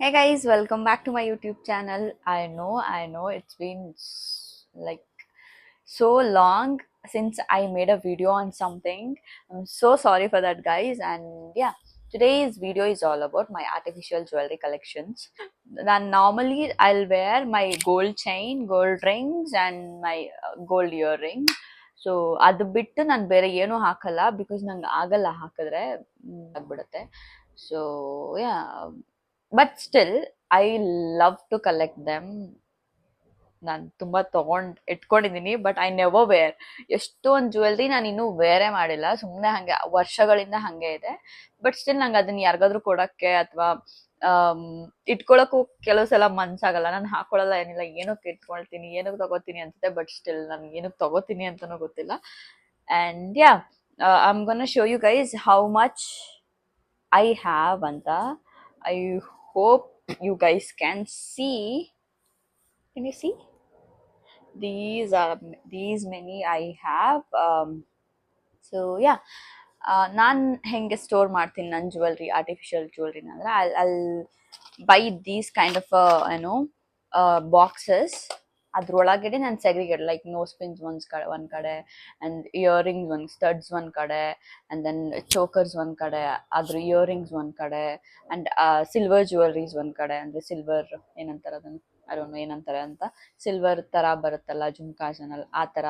Hey guys, welcome back to my YouTube channel. I know, it's been like so long since I made a video on something. I'm so sorry for that, guys. And yeah, today's video is all about my artificial jewelry collections. Then normally I'll wear my gold chain, gold rings, and my gold earring. So ಅದು ಬಿಟ್ಟು ನಾನು ಬೇರೆ ಏನೂ ಹಾಕಲ್ಲ because ನಂಗೆ ಆಗಲ್ಲ ಹಾಕಿದ್ರೆ ಆಗ್ಬಿಡುತ್ತೆ. So yeah, but still I love to collect them. ನಾನು ತುಂಬಾ ಇಟ್ಕೊಂಡಿದ್ದೀನಿ, ಬಟ್ ಐ ನೆವರ್ ವೇರ್. ಎಷ್ಟೊಂದು ಜ್ಯುವೆಲ್ರಿ ನಾನು ಇನ್ನೂ ವೇರೇ ಮಾಡಿಲ್ಲ, ಸುಮ್ಮನೆ ಹಂಗೆ ವರ್ಷಗಳಿಂದ ಹಂಗೆ ಇದೆ. ಬಟ್ ಸ್ಟಿಲ್ ನಂಗೆ ಅದನ್ನ ಯಾರಿಗಾದ್ರೂ ಕೊಡಕ್ಕೆ ಅಥವಾ ಇಟ್ಕೊಳಕ್ಕೂ ಕೆಲವು ಸಲ ಮನ್ಸಾಗಲ್ಲ. ನಾನು ಹಾಕೊಳಲ್ಲ, ಏನಿಲ್ಲ, ಏನಕ್ಕೆ ಇಟ್ಕೊಳ್ತೀನಿ, ಏನಕ್ಕೆ ತಗೋತೀನಿ ಅನ್ಸುತ್ತೆ. ಬಟ್ ಸ್ಟಿಲ್ ನನ್ಗೆ ಏನಕ್ಕೆ ತಗೋತೀನಿ ಅಂತಾನೂ ಗೊತ್ತಿಲ್ಲ. And yeah, I'm gonna show you guys how much I have ಅಂತ. I hope you guys can see. Can you see? These many I have. So yeah, ನಾನು ಹೆಂಗೆ ಸ್ಟೋರ್ ಮಾಡ್ತೀನಿ ನನ್ನ ಜ್ಯುವೆಲ್ರಿ, ಆರ್ಟಿಫಿಷಿಯಲ್ ಜ್ಯುವೆಲ್ರಿನ ಅಂದರೆ I'll buy these kind of boxes. ಅದ್ರೊಳಗಡೆ ನಾನು segregate, like nose pins ಒಂದ್ ಕಡೆ, ಅಂಡ್ ಇಯರಿಂಗ್ಸ್ ಸ್ಟಡ್ಸ್ ಒಂದ್ ಕಡೆ, ಅಂಡ್ ದೆನ್ ಚೋಕರ್ಸ್ ಒಂದ್ ಕಡೆ, ಅದ್ರ ಇಯರಿಂಗ್ಸ್ ಒಂದ್ ಕಡೆ, ಅಂಡ್ ಸಿಲ್ವರ್ ಜ್ಯುವೆಲ್ರೀಸ್ ಒಂದ್ ಕಡೆ. ಅಂದ್ರೆ ಸಿಲ್ವರ್ ಏನಂತಾರೆ ಅದನ್ನು, ಐ ಡೋಂಟ್ ನೋ ಏನಂತಾರೆ ಅಂತ, ಸಿಲ್ವರ್ ತರ ಬರುತ್ತಲ್ಲ ಜುಮ್ಕಾಸನಲ್ಲಿ, ಆ ತರ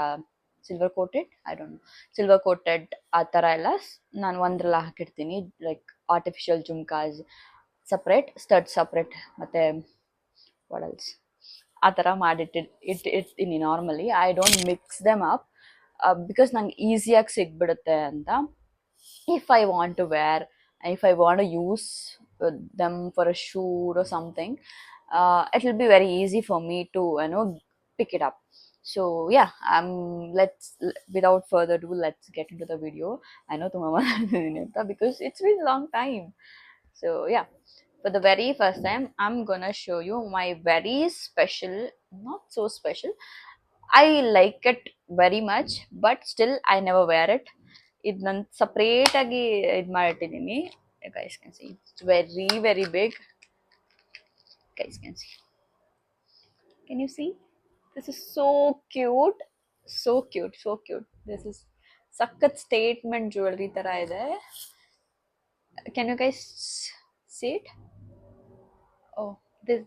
silver coated, I don't know, silver coated ಆ ಥರ ಎಲ್ಲ ನಾನು ಒಂದ್ರಲ್ಲ ಹಾಕಿರ್ತೀನಿ. Like artificial jhumkas separate, stud separate, ಮತ್ತು ವಾಡಲ್ಸ್ ಆ ಥರ ಇರ್ತೀನಿ normally. I don't mix them up because ನಂಗೆ ಈಸಿಯಾಗಿ ಸಿಗ್ಬಿಡುತ್ತೆ ಅಂತ. If I want to wear, if I want to use them for a shoot or something, it will be very easy for me to pick it up. So yeah, let's, without further ado, let's get into the video. I know tumama because it's been a long time. So yeah, for the very first time I'm gonna show you my very special, not so special, I like it very much, but still I never wear it. ಇದು ನಾನು separate ಆಗಿ ಇದು ಮಾಡಿಟ್ಟಿದ್ದೀನಿ. Guys can see, it's very very big. Guys can see, can you see? This is so cute, so cute, so cute. This is ಸಖತ್ statement jewellery ತರ ಇದೆ. Can you guys see it? Oh,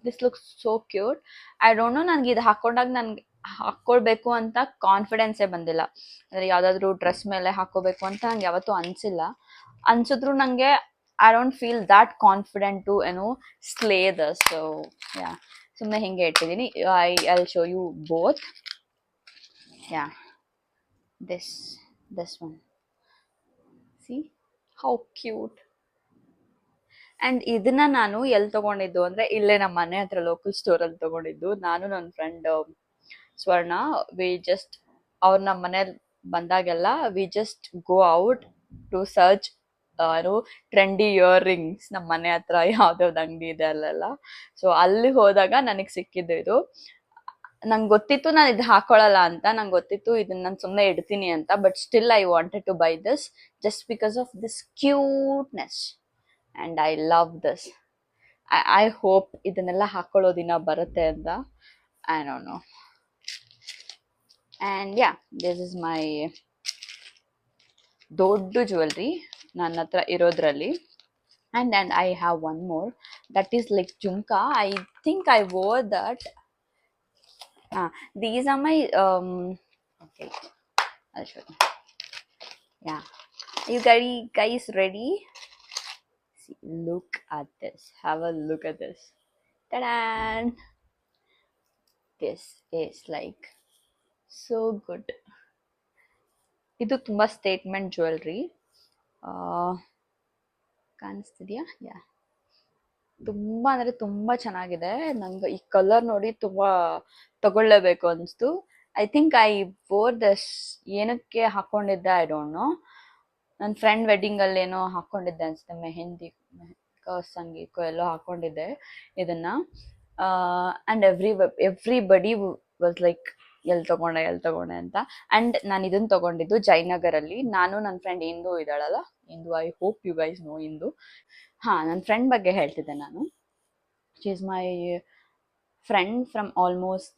this looks so cute. I don't know, ನನಗೆ ಇದು ಹಾಕೊಂಡಾಗ ನನ್ಗೆ ಹಾಕೊಳ್ಬೇಕು ಅಂತ ಕಾನ್ಫಿಡೆನ್ಸೇ ಬಂದಿಲ್ಲ. ಅಂದ್ರೆ ಯಾವ್ದಾದ್ರು ಡ್ರೆಸ್ ಮೇಲೆ ಹಾಕೋಬೇಕು ಅಂತ ನಂಗೆ ಯಾವತ್ತೂ ಅನ್ಸಿಲ್ಲ. ಅನ್ಸಿದ್ರು ನಂಗೆ I don't feel that confident to slay thus. So yeah, ಸುಮ್ಮನೆ ಹಿಂಗೆ ಇಟ್ಟಿದ್ದೀನಿ. I show you both. Yeah, this one, see how cute. And ಇದನ್ನ ನಾನು ಎಲ್ಲಿ ತಗೊಂಡಿದ್ದು ಅಂದ್ರೆ, ಇಲ್ಲೇ ನಮ್ಮ ಮನೆ ಹತ್ರ ಲೋಕಲ್ ಸ್ಟೋರ್ ಅಲ್ಲಿ ತಗೊಂಡಿದ್ದು. ನಾನು ನನ್ನ ಫ್ರೆಂಡ್ ಸ್ವರ್ಣ, ವಿ ಜಸ್ಟ್, ಅವ್ರು ನಮ್ಮ ಮನೇಲಿ ಬಂದಾಗೆಲ್ಲ we just go out to search trendy earrings ನಮ್ಮ ಮನೆ ಹತ್ರ ಯಾವ್ದಾವ್ದು ಅಂಗಡಿ ಇದೆ ಅಲ್ಲೆಲ್ಲ. ಸೊ ಅಲ್ಲಿ ಹೋದಾಗ ನನಗೆ ಸಿಕ್ಕಿದ್ದು ಇದು. ನಂಗೆ ಗೊತ್ತಿತ್ತು ನಾನು ಇದು ಹಾಕೊಳಲ್ಲ ಅಂತ, ನಂಗೆ ಗೊತ್ತಿತ್ತು ಇದನ್ನ ನಾನು ಸುಮ್ಮನೆ ಇಡ್ತೀನಿ ಅಂತ. But still I wanted to buy this just because of this cuteness. And I love this. I hope ಇದನ್ನೆಲ್ಲ ಹಾಕೊಳ್ಳೋ ದಿನ ಬರುತ್ತೆ ಅಂತ. I don't know. And yeah, this is my ದೊಡ್ಡ ಜ್ಯುವೆಲ್ರಿ ನನ್ನ ಹತ್ರ ಇರೋದ್ರಲ್ಲಿ. and I have one more that is like jhumka. I think I wore that. These are my okay, I'll show you. Yeah, you guys ready? See, look at this, have a look at this. Ta-da! This is like so good. ಇದು ತುಂಬಾ statement jewellery. ಕಾಣಿಸ್ತಿದ್ಯಾ? ಯಾ, ತುಂಬಾ ಅಂದ್ರೆ ತುಂಬಾ ಚೆನ್ನಾಗಿದೆ. ನಂಗೆ ಈ colour ನೋಡಿ ತುಂಬಾ ತಗೊಳ್ಳೇಬೇಕು ಅನಿಸ್ತು. ಐ ಥಿಂಕ್ ಐ ವೋರ್ ದಿಸ್, ಏನಕ್ಕೆ ಹಾಕೊಂಡಿದ್ದೆ ಐ ಡೋಂಟ್ ನೋ. ನನ್ನ ಫ್ರೆಂಡ್ ವೆಡ್ಡಿಂಗ್ ಅಲ್ಲಿ ಏನೋ ಹಾಕೊಂಡಿದ್ದೆ ಅನ್ಸುತ್ತೆ, ಮೆಹಂದಿ ಸಂಗೀತಕ್ಕೋ ಎಲ್ಲೋ ಹಾಕೊಂಡಿದ್ದೆ ಇದನ್ನ. ಅಂಡ್ ಎವ್ರಿಬಡಿ ವಾಸ್ ಲೈಕ್, ಎಲ್ಲಿ ತಗೊಂಡೆ ಅಂತ. ಅಂಡ್ ನಾನು ಇದನ್ನ ತಗೊಂಡಿದ್ದು ಜಯನಗರ್ ಅಲ್ಲಿ. ನಾನು ನನ್ನ ಫ್ರೆಂಡ್ ಇಂದು ಇದ್ದಾಳಲ್ಲ, Indu, I hope you guys know Indu. ನನ್ನ ಫ್ರೆಂಡ್ ಬಗ್ಗೆ ಹೇಳ್ತಿದ್ದೆ ನಾನು. She is my friend from almost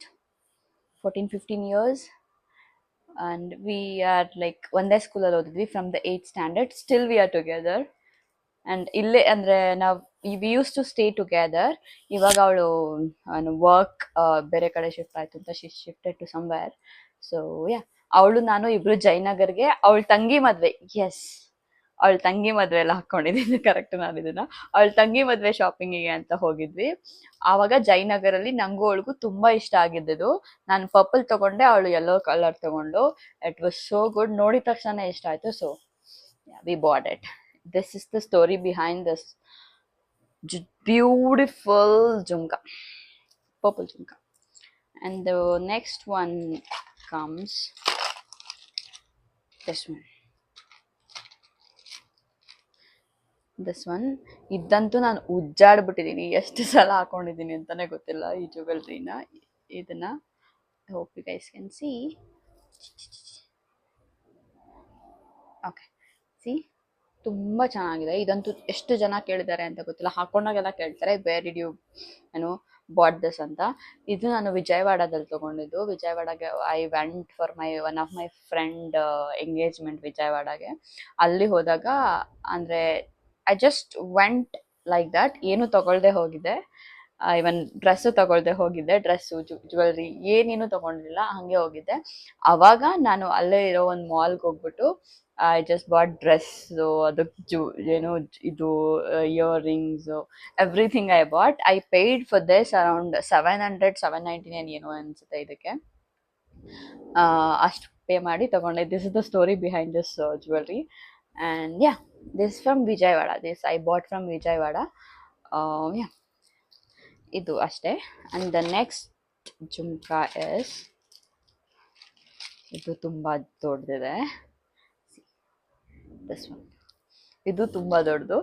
14-15 years, and we are like ಒಂದೇ ಸ್ಕೂಲಲ್ಲಿ ಓದಿದ್ವಿ from the 8th standard. Still we are together. And ಇಲ್ಲೇ ಅಂದರೆ ನಾವು we used to stay together. ಇವಾಗ ಅವಳು ವರ್ಕ್ ಬೇರೆ ಕಡೆ ಶಿಫ್ಟ್ ಆಯ್ತು ಅಂತ she shifted to somewhere. So yeah, ಅವಳು ನಾನು ಇಬ್ರು ಜಯನಗರ್ಗೆ ಅವಳ ತಂಗಿ ಮದ್ವೆ, ಎಸ್, ಅವಳ ತಂಗಿ ಮದ್ವೆ ಎಲ್ಲ ಹಾಕೊಂಡಿದ್ದೀನಿ, ಕರೆಕ್ಟ್ ನಾನು ಇದನ್ನ, ಅವಳ ತಂಗಿ ಮದ್ವೆ ಶಾಪಿಂಗಿಗೆ ಅಂತ ಹೋಗಿದ್ವಿ. ಆವಾಗ ಜಯನಗರಲ್ಲಿ ನಂಗೂ ಅವಳಿಗೂ ತುಂಬಾ ಇಷ್ಟ ಆಗಿದ್ದು. ನಾನು ಪರ್ಪಲ್ ತಗೊಂಡೆ, ಅವಳು ಯೆಲ್ಲೋ ಕಲರ್ ತಗೊಂಡು. It was so good. ನೋಡಿದ ತಕ್ಷಣ ಇಷ್ಟ ಆಯ್ತು. So we bought it. This is the story behind this beautiful jhumka, purple jhumka. And the next one comes this one. ಇದಂತೂ ನಾನು ಉಜ್ಜಾಡ್ಬಿಟ್ಟಿದ್ದೀನಿ, ಎಷ್ಟು ಸಲ ಹಾಕೊಂಡಿದ್ದೀನಿ ಅಂತಾನೆ ಗೊತ್ತಿಲ್ಲ ಈ ಜ್ಯುವೆಲ್ರಿನ. ಇದನ್ನ hope you guys can see. Okay, see, ತುಂಬ ಚೆನ್ನಾಗಿದೆ. ಇದಂತೂ ಎಷ್ಟು ಜನ ಕೇಳಿದ್ದಾರೆ ಅಂತ ಗೊತ್ತಿಲ್ಲ, ಹಾಕೊಂಡಾಗೆಲ್ಲ ಕೇಳ್ತಾರೆ where did you bought this ಅಂತ. ಇದು ನಾನು ವಿಜಯವಾಡದಲ್ಲಿ ತೊಗೊಂಡಿದ್ದು. ವಿಜಯವಾಡಗೆ I went for one of my friend engagement ವಿಜಯವಾಡಗೆ. ಅಲ್ಲಿ ಹೋದಾಗ ಅಂದರೆ I just went like that, ಏನು ತಗೊಳ್ದೆ ಹೋಗಿದ್ದೆ. ಇವನ್ ಡ್ರೆಸ್ಸು ತಗೊಳ್ದೆ ಹೋಗಿದ್ದೆ, ಡ್ರೆಸ್ಸು ಜ್ಯುವೆಲ್ರಿ ಏನೇನು ತಗೊಂಡಿಲ್ಲ, ಹಾಗೆ ಹೋಗಿದ್ದೆ. ಅವಾಗ ನಾನು ಅಲ್ಲೇ ಇರೋ ಒಂದು ಮಾಲ್ಗೆ ಹೋಗ್ಬಿಟ್ಟು ಐ ಜಸ್ಟ್ ಬಾಟ್ ಡ್ರೆಸ್ಸು, ಅದಕ್ಕೆ ಇದು earrings, everything I bought. I paid for this around 799 ಏನೋ ಅನಿಸುತ್ತೆ ಇದಕ್ಕೆ. ಅಷ್ಟು ಪೇ ಮಾಡಿ ತಗೊಂಡೆ. This is the story behind this jewellery. And yeah, this from Vijayawada. This I bought from Vijayawada. Yeah, ಇದು ಅಷ್ಟೇ. And the next jhumka is, ಇದು ತುಂಬ ದೊಡ್ಡದಿದೆ. ದಿಸ್ ಒನ್, ಇದು ತುಂಬ ದೊಡ್ಡದು.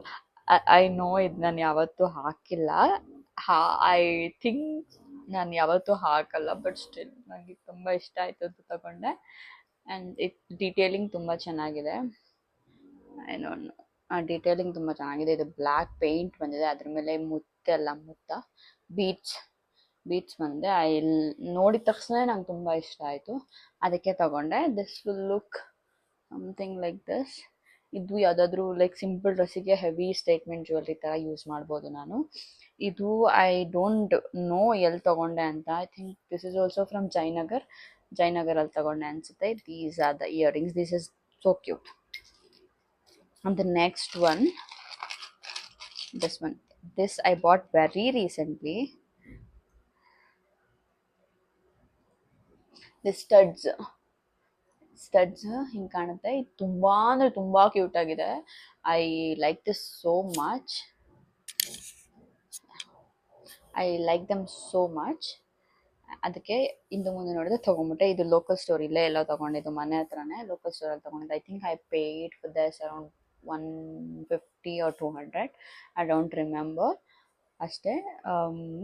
ಐ ನೋ ಇದು ನಾನು ಯಾವತ್ತೂ ಹಾಕಿಲ್ಲ. ಐ ಥಿಂಕ್ ನಾನು ಯಾವತ್ತೂ ಹಾಕಲ್ಲ, ಬಟ್ ಸ್ಟಿಲ್ ನನಗೆ ತುಂಬ ಇಷ್ಟ ಆಯಿತು ಅಂತ ತಗೊಂಡೆ. ಆ್ಯಂಡ್ ಡೀಟೇಲಿಂಗ್ ತುಂಬ ಚೆನ್ನಾಗಿದೆ. ಏನೋ ಡೀಟೇಲಿಂಗ್ ತುಂಬ ಚೆನ್ನಾಗಿದೆ. ಇದು ಬ್ಲ್ಯಾಕ್ ಪೇಂಟ್ ಬಂದಿದೆ, ಅದ್ರ ಮೇಲೆ ಮುತ್ತ ಬೀಟ್ಸ್ ಬಂದಿದೆ. ನೋಡಿದ ತಕ್ಷಣ ನಂಗೆ ತುಂಬ ಇಷ್ಟ ಆಯಿತು, ಅದಕ್ಕೆ ತಗೊಂಡೆ. This will look something like this. ಇದು ಯಾವುದಾದ್ರೂ ಲೈಕ್ ಸಿಂಪಲ್ ಡ್ರೆಸ್ಸಿಗೆ ಹೆವಿ ಸ್ಟೇಟ್ಮೆಂಟ್ ಜ್ಯುವೆಲ್ರಿ ಥರ ಯೂಸ್ ಮಾಡ್ಬೋದು ನಾನು. ಇದು ಐ ಡೋಂಟ್ ನೋ ಎಲ್ಲಿ ತಗೊಂಡೆ ಅಂತ. I think this is also from ಜಯನಗರಲ್ಲಿ ತಗೊಂಡೆ ಅನಿಸುತ್ತೆ. These are the earrings. This is so cute. And the next one, this I bought very recently. This studs ಹಿಂಗೆ ಕಾಣುತ್ತೆ. ಇದು ತುಂಬ ಅಂದರೆ ತುಂಬ ಕ್ಯೂಟ್ ಆಗಿದೆ. I like this so much. ಅದಕ್ಕೆ ಇಂದು ಮುಂದೆ ನೋಡಿದ್ರೆ ತೊಗೊಂಬಿಟ್ಟೆ. ಇದು ಲೋಕಲ್ ಸ್ಟೋರ್, ಇಲ್ಲೇ ಎಲ್ಲ ತೊಗೊಂಡಿದ್ದು, ಮನೆ ಹತ್ರನೇ ಲೋಕಲ್ ಸ್ಟೋರಲ್ಲಿ ತೊಗೊಂಡಿದ್ದು. I think I paid for this around 150 or 200. I don't remember. ಅಷ್ಟೇ.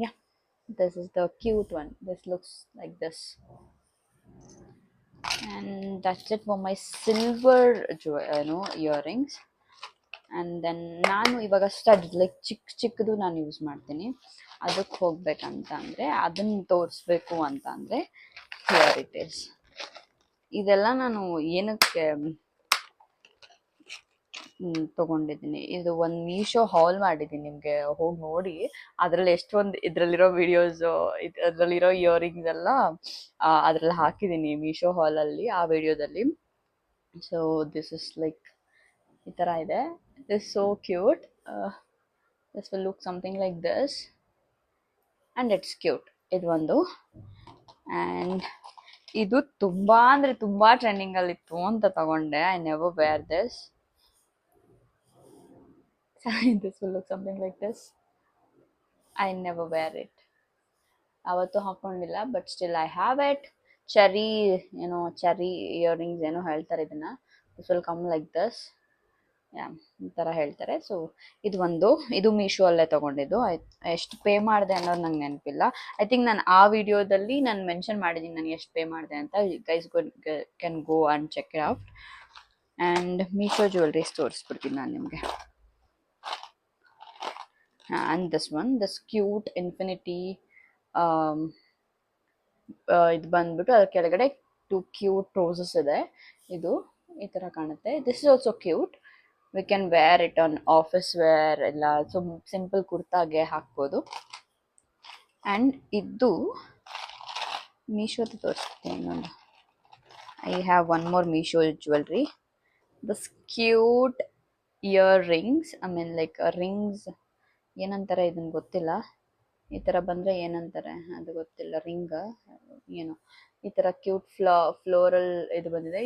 Yeah, this is the cute one. This looks like this. And that's it for my silver earrings. And then ನಾನು ಇವಾಗ stud like ಚಿಕ್ಕದು ನಾನು use ಮಾಡ್ತೀನಿ. ಅದಕ್ಕೆ ಹೋಗ್ಬೇಕಂತ ಅಂದರೆ, ಅದನ್ನು ತೋರಿಸ್ಬೇಕು ಅಂತ ಅಂದರೆ, ಹಿಯರ್ ಇಟ್ ಈಸ್. ಇದೆಲ್ಲ ನಾನು ಏನಕ್ಕೆ ತೊಗೊಂಡಿದ್ದೀನಿ, ಇದು ಒಂದು ಮೀಶೋ ಹಾಲ್ ಮಾಡಿದ್ದೀನಿ, ನಿಮಗೆ ಹೋಗಿ ನೋಡಿ. ಅದರಲ್ಲಿ ಎಷ್ಟೊಂದು ಇದರಲ್ಲಿರೋ ವಿಡಿಯೋಸು, ಅದರಲ್ಲಿರೋ ಇಯರಿಂಗ್ಸ್ ಎಲ್ಲ ಅದರಲ್ಲಿ ಹಾಕಿದ್ದೀನಿ ಮೀಶೋ ಹಾಲಲ್ಲಿ, ಆ ವಿಡಿಯೋದಲ್ಲಿ. ಸೊ ದಿಸ್ ಇಸ್ ಲೈಕ್ ಈ ಥರ ಇದೆ. This so cute. This will look something like this and it's cute. ಇದು ಒಂದು. ಆ್ಯಂಡ್ ಇದು ತುಂಬ ಅಂದರೆ ತುಂಬ ಟ್ರೆಂಡಿಂಗಲ್ಲಿತ್ತು ಅಂತ ತಗೊಂಡೆ. I never wear this. This will look something like this. I never wear it. ಅವತ್ತು ಹಾಕೊಂಡಿಲ್ಲ, but still I have it. Cherry earrings ಏನೋ ಹೇಳ್ತಾರೆ ಇದನ್ನ. This will come like this. ಈ ಥರ ಹೇಳ್ತಾರೆ. ಸೊ ಇದು ಮೀಶೋ ಅಲ್ಲೇ ತೊಗೊಂಡಿದ್ದು. ಎಷ್ಟು ಪೇ ಮಾಡಿದೆ ಅನ್ನೋದು ನಂಗೆ ನೆನಪಿಲ್ಲ. ಐ ಥಿಂಕ್ ನಾನು ಆ ವಿಡಿಯೋದಲ್ಲಿ ನಾನು ಮೆನ್ಷನ್ ಮಾಡಿದ್ದೀನಿ ನಾನು ಎಷ್ಟು ಪೇ ಮಾಡಿದೆ ಅಂತ. Guys can go and check it out. And Meesho jewelleries ತೋರಿಸ್ಬಿಡ್ತೀನಿ ನಾನು ನಿಮಗೆ. and this cute infinity ಇದು ಬಂದ್ಬಿಟ್ಟು ಅದ್ರ ಕೆಳಗಡೆ ಟು ಕ್ಯೂಟ್ ರೋಸಸ್ ಇದೆ. ಇದು ಈ ತರ ಕಾಣುತ್ತೆ. This is also cute. We can wear it on office wear ಎಲ್ಲ ಸಿಂಪಲ್ ಕುರ್ತಾಗೆ ಹಾಕ್ಬೋದು. ಆ್ಯಂಡ್ ಇದು ಮೀಶೋದು ತೋರಿಸ್ತೀನಿ ಇನ್ನೊಂದು. I have one more Meesho jewellery. This cute earrings, I mean like rings ಏನಂತಾರೆ ಇದನ್ನು ಗೊತ್ತಿಲ್ಲ. ಈ ಥರ ಬಂದರೆ ಏನಂತಾರೆ ಅದು ಗೊತ್ತಿಲ್ಲ. ರಿಂಗ್ ಏನು ಈ ಥರ ಕ್ಯೂಟ್ ಫ್ಲೋರಲ್ ಇದು ಬಂದಿದೆ.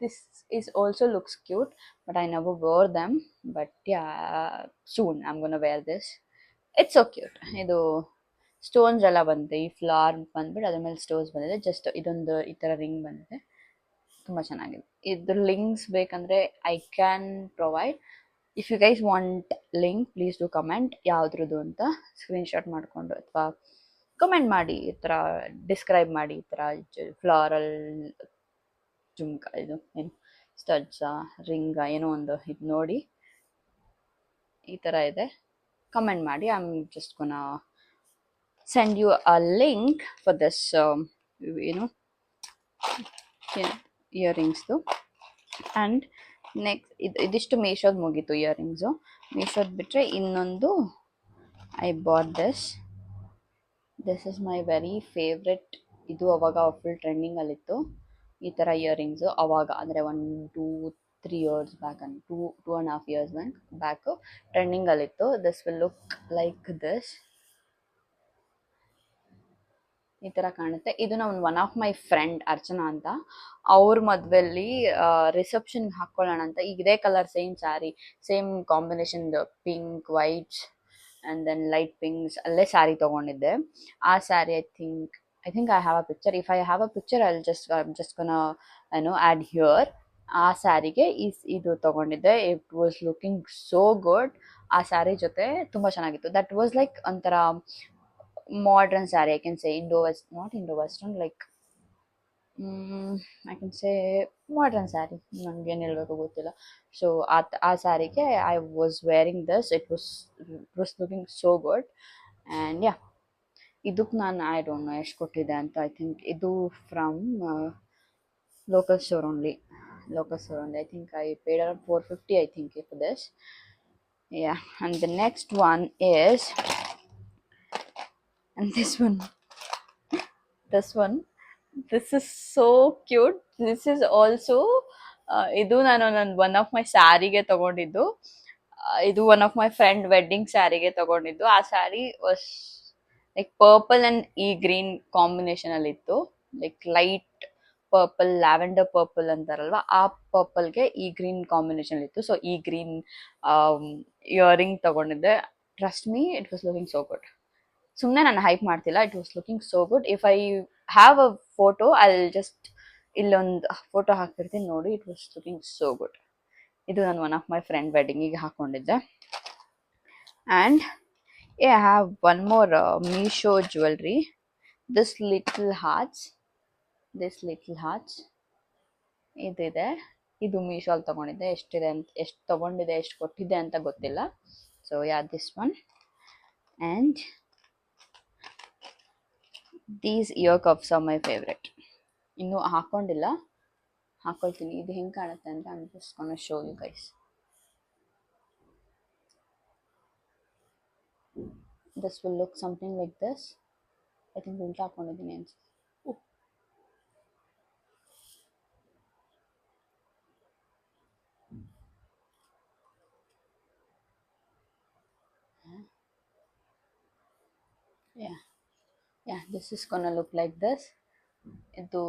This is also looks cute, but I never wear them. But yeah, soon I am gonna wear this. It's so cute. ಇದು ಸ್ಟೋನ್ಸ್ ಎಲ್ಲ ಬಂದಿದೆ. ಈ ಫ್ಲವರ್ ಬಂದ್ಬಿಟ್ಟು ಅದ್ರ ಮೇಲೆ ಸ್ಟೋನ್ಸ್ ಬಂದಿದೆ. ಜಸ್ಟ್ ಇದೊಂದು ಈ ಥರ ರಿಂಗ್ ಬಂದಿದೆ. ತುಂಬ ಚೆನ್ನಾಗಿದೆ. ಇದ್ರ ಲಿಂಕ್ಸ್ ಬೇಕಂದರೆ I can provide. If you guys want link, please do comment ಯಾವುದ್ರದ್ದು ಅಂತ ಸ್ಕ್ರೀನ್ಶಾಟ್ ಮಾಡಿಕೊಂಡು, ಅಥವಾ ಕಮೆಂಟ್ ಮಾಡಿ ಈ ಥರ ಡಿಸ್ಕ್ರೈಬ್ ಮಾಡಿ. ಈ ಥರ ಫ್ಲಾರಲ್ ಜುಮ್ಕ, ಇದು ಏನು ಸ್ಟಡ್ಸಾ ರಿಂಗಾ ಏನೋ ಒಂದು ಇದು ನೋಡಿ ಈ ಥರ ಇದೆ. ಕಮೆಂಟ್ ಮಾಡಿ. I am just gonna send you a link for this earrings though. And next ಇದಿಷ್ಟು ಮೀಶೋದ್ ಮುಗೀತು ಇಯರಿಂಗ್ಸು. ಮೀಶೋದ್ ಬಿಟ್ಟರೆ ಇನ್ನೊಂದು I bought this is my very favourite. ಇದು ಅವಾಗ ಫುಲ್ ಟ್ರೆಂಡಿಂಗಲ್ಲಿತ್ತು ಈ ಥರ ಇಯರಿಂಗ್ಸು. ಅವಾಗ ಅಂದರೆ 1-2-3 years ಬ್ಯಾಕ್, 2.5 years ಬ್ಯಾಕು ಟ್ರೆಂಡಿಂಗಲ್ಲಿತ್ತು. This will look like this. ಈ ಥರ ಕಾಣುತ್ತೆ. ಇದು ನಾವು one of my friend Archana ಅಂತ, ಅವ್ರ ಮದುವೆಯಲ್ಲಿ ರಿಸೆಪ್ಷನ್ಗೆ ಹಾಕ್ಕೊಳ್ಳೋಣ ಅಂತ ಈಗ ಇದೇ colour same sari, same combination, pink white and then light pinks ಅಲ್ಲೇ ಸ್ಯಾರಿ ತೊಗೊಂಡಿದ್ದೆ. ಆ sari I think I have a picture. If I have a picture I just gonna add here. ಆ ಸ್ಯಾರಿಗೆ ಇದು ತೊಗೊಂಡಿದ್ದೆ. It was looking so good. ಆ ಸ್ಯಾರಿ ಜೊತೆ ತುಂಬ ಚೆನ್ನಾಗಿತ್ತು. ದಟ್ ವಾಸ್ ಲೈಕ್ ಒಂಥರ modern saree, I can say. Not Indo-Western, like I can say modern saree. ನನಗೆ ಏನು ಹೇಳಬೇಕು ಗೊತ್ತಿಲ್ಲ. ಸೊ ಆ ಸ್ಯಾರಿಗೆ I was wearing this. It was looking so good. And yeah, ಇದಕ್ಕೆ ನಾನು ಐ ಡೋಂಟ್ ನೋ ಎಷ್ಟು ಕೊಟ್ಟಿದ್ದೆ ಅಂತ. ಐ ಥಿಂಕ್ ಇದು from local store only. I think I paid around 450 I think for this. Yeah, and the next one is, and this is so cute. This is also ಇದು ನಾನು one of ಮೈ ಸ್ಯಾರಿಗೆ ತಗೊಂಡಿದ್ದು. ಇದು one of my friend wedding ಸ್ಯಾರಿಗೆ ತಗೊಂಡಿದ್ದು. ಆ sari was like purple and ಈ green combination ಅಲ್ಲಿ ಇತ್ತು. Like light purple, lavender purple ಅಂತಾರಲ್ವಾ, ಆ ಪರ್ಪಲ್ಗೆ ಈ ಗ್ರೀನ್ ಕಾಂಬಿನೇಷನ್ ಇತ್ತು. ಸೊ ಈ ಗ್ರೀನ್ ಇಯರಿಂಗ್ ತಗೊಂಡಿದ್ದೆ. Trust me, it was looking so good. ಸುಮ್ಮನೆ ನಾನು ಹೈಪ್ ಮಾಡ್ತಿಲ್ಲ. It was looking so good. If I have a photo I just ಇಲ್ಲೊಂದು ಫೋಟೋ ಹಾಕ್ತಿರ್ತೀನಿ ನೋಡಿ. It was looking so good. ಇದು ನಾನು ಒನ್ ಆಫ್ ಮೈ ಫ್ರೆಂಡ್ ವೆಡ್ಡಿಂಗಿಗೆ ಹಾಕ್ಕೊಂಡಿದ್ದೆ. And I have one more Meesho jewellery. This little hearts ಇದಿದೆ. ಇದು ಮೀಶೋಲ್ಲಿ ತೊಗೊಂಡಿದ್ದೆ. ಎಷ್ಟು ತೊಗೊಂಡಿದೆ, ಎಷ್ಟು ಕೊಟ್ಟಿದ್ದೆ ಅಂತ ಗೊತ್ತಿಲ್ಲ. So yeah, this one. And these ear cuffs are my favorite. ಇನ್ನೂ ಹಾಕ್ಕೊಂಡಿಲ್ಲ, ಹಾಕ್ಕೊಳ್ತೀನಿ. ಇದು ಹೆಂಗೆ ಕಾಣುತ್ತೆ ಅಂತ I'm just gonna show you guys. This will look something like this. I think ಉಲ್ಟಾ ಹಾಕ್ಕೊಂಡಿದ್ದೀನಿ ಅನ್ಸುತ್ತೆ. Yeah, this is gonna look like this. ಇದು